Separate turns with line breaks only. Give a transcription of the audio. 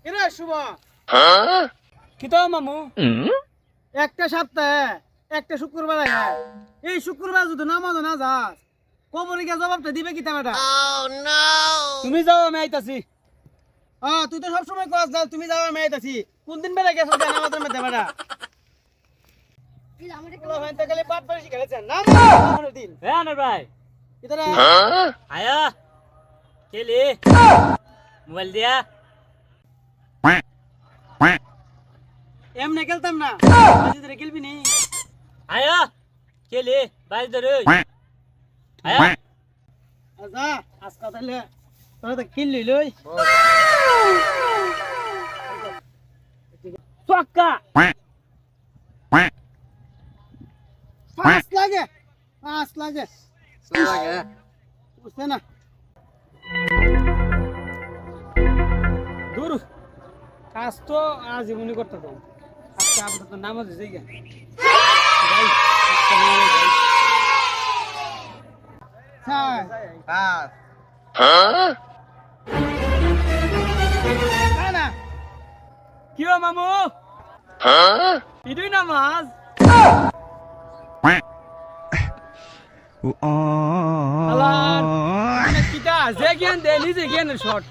এরে শুভ
কি তো মামু
একটা সপ্তাহে একটা শুক্রবার আয় এই শুক্রবার যদি নামাজ না যাস কবরে গিয়ে জবাবটা দিবে কি বেটা
তুমি যাও আমি আইতাছি
তুই তো সবসময় কস যাও তুমি যাও আমি আইতাছি কোন দিন বেলা গেছো নামাজের মধ্যে বেটা খালি বাদ বাড়ি শিখাইছেন না দিন
হ্যাঁ আনার ভাই
ইতারে
আয়া খেলি মোবাইল দিয়া
এমনি খেলতাম না বাজিতে খেলবি নি
আয়া খেলি বাইরে ধরে আয়া
আচ্ছা আজকে তাহলে তোরা তো কিনলি লই
চক্কা
পাঁচ লাগে বুঝছে না
দূর কাজ তো আজীবনই করতে তো আজকে আপাতত নামাজ হয়েছে গিয়া
না
কি মামু ইডুই নামাজ আল্লাহ কিটা যে জ্ঞান দে নিজে জ্ঞানের শর্ট